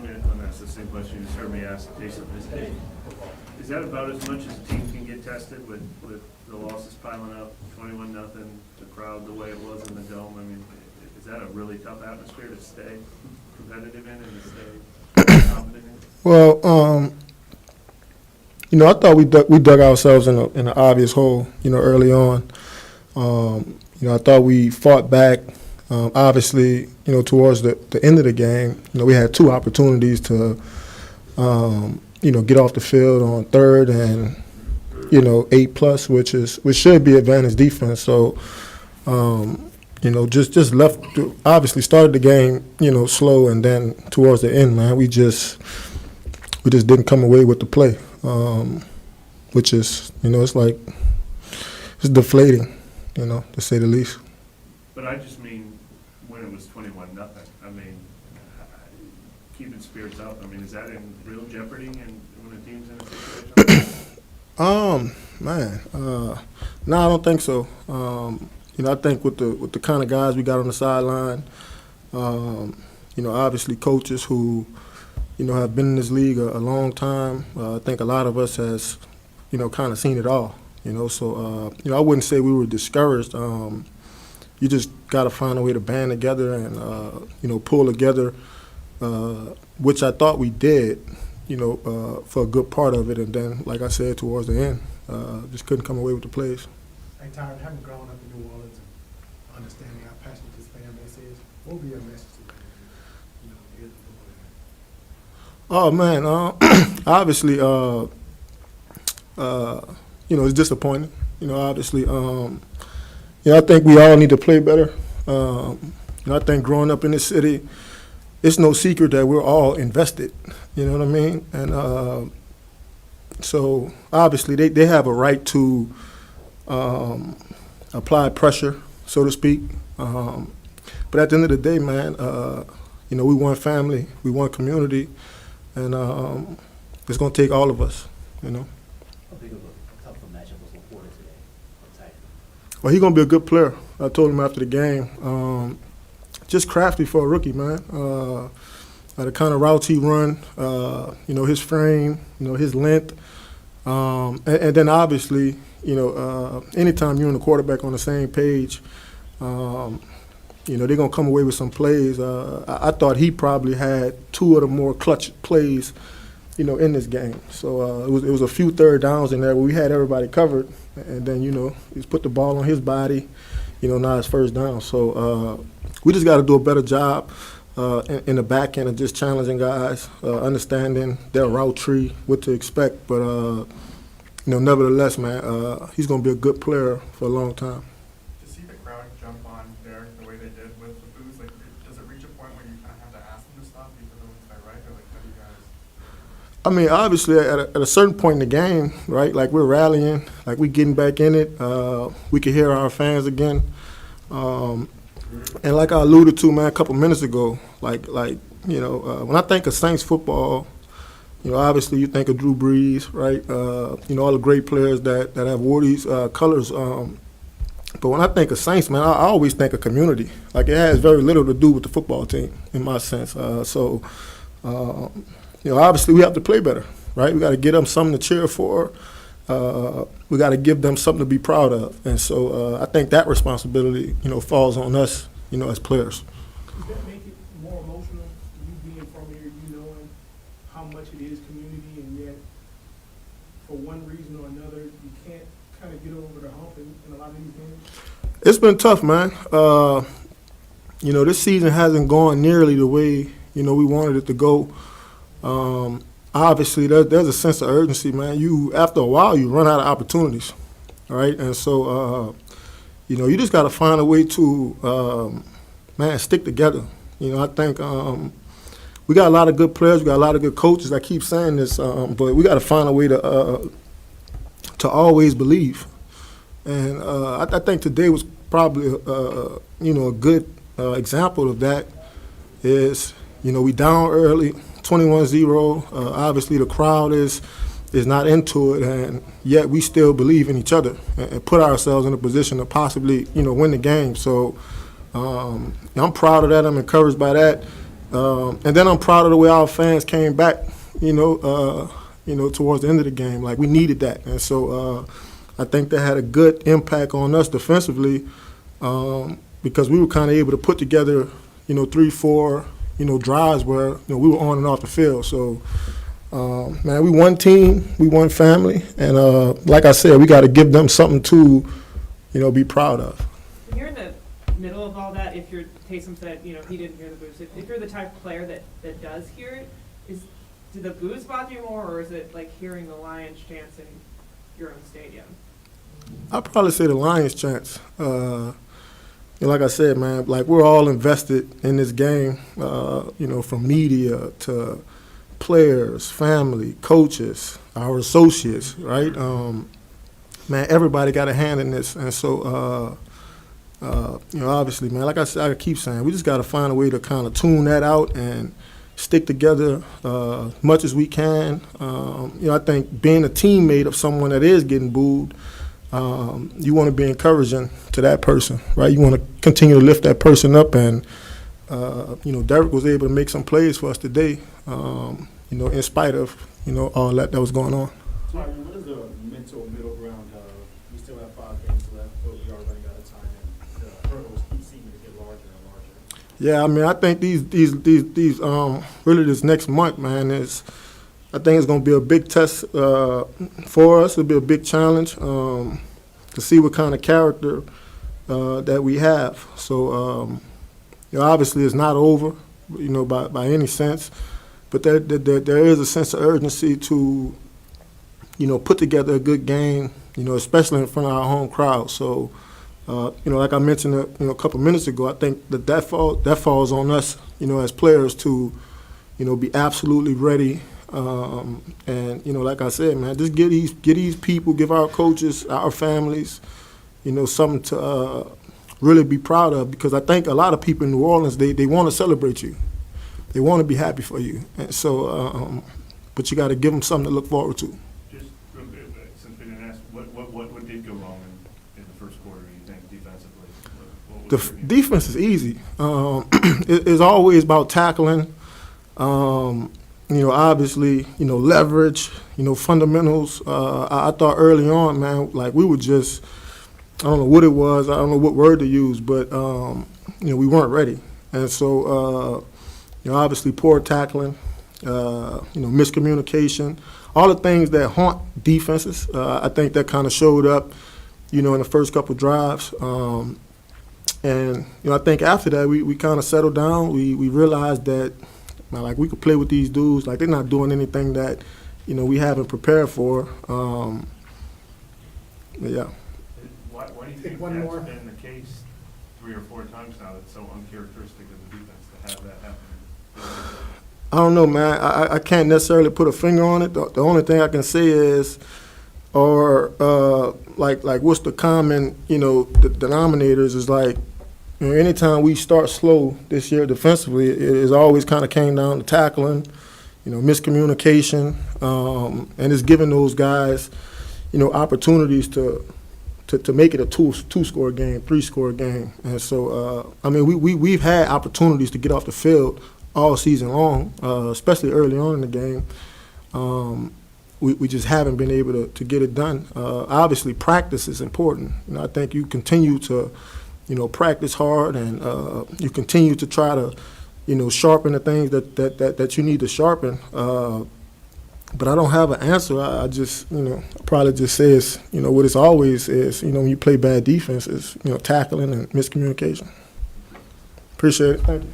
let me ask the same question you just heard me ask Jason. Is that about as much as a team can get tested with the losses piling up, 21-0, the crowd the way it was in the Dome? I mean, is that a really tough atmosphere to stay competitive in and to stay confident in? Well, I thought we dug ourselves in an obvious hole, early on. I thought we fought back. Obviously, towards the end of the game, we had two opportunities to, get off the field on third and, 8+, which should be advantage defense. So, just left. Obviously, started the game, slow, and then towards the end, man, we just didn't come away with the play, which is, it's deflating, to say the least. But I just mean when it was 21-0. I mean, keeping spirits up. I mean, is that in real jeopardy and when a team's in a situation? No, I don't think so. I think with the kind of guys we got on the sideline, obviously coaches who, have been in this league a long time. I think a lot of us has, kind of seen it all. So I wouldn't say we were discouraged. You just got to find a way to band together and, pull together, which I thought we did, for a good part of it. And then, like I said, towards the end, just couldn't come away with the plays. Hey, Tyrann, having grown up in New Orleans and understanding how passionate this fan base is, what would be your message to them? Here's the football. Oh, man, obviously, it's disappointing. Obviously, I think we all need to play better. I think growing up in this city, it's no secret that we're all invested. You know what I mean? And so obviously they have a right to apply pressure, so to speak. But at the end of the day, man, we want family, we want community, and it's going to take all of us. How big of a tough matchup was LaPorta today for Tyrann? Well, he's going to be a good player. I told him after the game. Just crafty for a rookie, man. The kind of routes he run, his frame, his length. And then obviously, anytime you and the quarterback on the same page, they're going to come away with some plays. I thought he probably had two of the more clutch plays, in this game. So it was a few third downs in there where we had everybody covered. And then, he's put the ball on his body, now it's first down. So we just got to do a better job in the back end of just challenging guys, understanding their route tree, what to expect. But, nevertheless, man, he's going to be a good player for a long time. To see the crowd jump on Derek the way they did with the boos, does it reach a point where you kind of have to ask them to stop because of what's that right? Or how do you guys? I mean, obviously, at a certain point in the game, right, like we're rallying, like we're getting back in it. We can hear our fans again. And like I alluded to, man, a couple minutes ago, when I think of Saints football, obviously you think of Drew Brees, right? All the great players that have wore these colors. But when I think of Saints, man, I always think of community. Like it has very little to do with the football team, in my sense. Obviously we have to play better, right? We got to give them something to cheer for. We got to give them something to be proud of. And so I think that responsibility, falls on us, as players. Does that make it more emotional, you being from here, you knowing how much it is community, and yet for one reason or another, you can't kind of get over the hump in a lot of these games? It's been tough, man. This season hasn't gone nearly the way, we wanted it to go. Obviously, there's a sense of urgency, man. After a while, you run out of opportunities, right? And so, you just got to find a way to, stick together. I think we got a lot of good players. We got a lot of good coaches. I keep saying this, but we got to find a way to always believe. And I think today was probably, a good example of that is, we down early. 21-0. Obviously, the crowd is not into it, and yet we still believe in each other and put ourselves in a position to possibly, win the game. So I'm proud of that. I'm encouraged by that. And then I'm proud of the way our fans came back, towards the end of the game. Like, we needed that. And so I think that had a good impact on us defensively, because we were kind of able to put together, 3-4, drives where, we were on and off the field. So, man, we one team, we one family. And like I said, we got to give them something to, be proud of. When you're in the middle of all that, if you're, Taysom said, he didn't hear the boos. If you're the type of player that does hear it, do the boos bother you more, or is it like hearing the Lions chants in your own stadium? I'd probably say the Lions chants. Like I said, man, like, we're all invested in this game, from media to players, family, coaches, our associates, right? Man, everybody got a hand in this. And so, obviously, man, like I said, I keep saying, we just got to find a way to kind of tune that out and stick together as much as we can. I think being a teammate of someone that is getting booed, you want to be encouraging to that person, right? You want to continue to lift that person up. And, Derek was able to make some plays for us today, in spite of, all that was going on. Tyrann, what is the mental middle ground? We still have 5 games left, but we are running out of time, and the hurdles keep seeming to get larger and larger. Yeah, I mean, I think these really this next month, man, I think it's going to be a big test for us. It'll be a big challenge to see what kind of character that we have. So, obviously it's not over, by any sense, but there is a sense of urgency to, put together a good game, especially in front of our home crowd. So, like I mentioned a couple minutes ago, I think that falls on us, as players to, be absolutely ready. And like I said, man, just give these people, give our coaches, our families, something to really be proud of, because I think a lot of people in New Orleans, they want to celebrate you, they want to be happy for you, and so but you got to give them something to look forward to. Just real quick, since we didn't ask, what did go wrong in the first quarter, you think, defensively? The defense is easy. It's always about tackling. Obviously, leverage, fundamentals. I thought early on, man, like, we were just, I don't know what it was, I don't know what word to use, but, we weren't ready. And so, obviously poor tackling, miscommunication, all the things that haunt defenses. I think that kind of showed up, in the first couple drives. And, I think after that, we kind of settled down. We realized that, like, we could play with these dudes. Like, they're not doing anything that, we haven't prepared for. Yeah. Why do you think one that's more. been the case 3 or 4 times now? That's so uncharacteristic of the defense to have that happen. I don't know, man. I can't necessarily put a finger on it. The only thing I can say is, like what's the common, the denominators is like, anytime we start slow this year defensively, it's always kind of came down to tackling, miscommunication, and it's giving those guys, opportunities to make it a two-score game, 3-score game. And so, I mean, we've had opportunities to get off the field all season long, especially early on in the game. We just haven't been able to get it done. Obviously, practice is important. I think you continue to, practice hard, and you continue to try to, sharpen the things that you need to sharpen. But I don't have an answer. I just, probably just say it's, what it's always is, when you play bad defense is, tackling and miscommunication. Appreciate it. Thank you.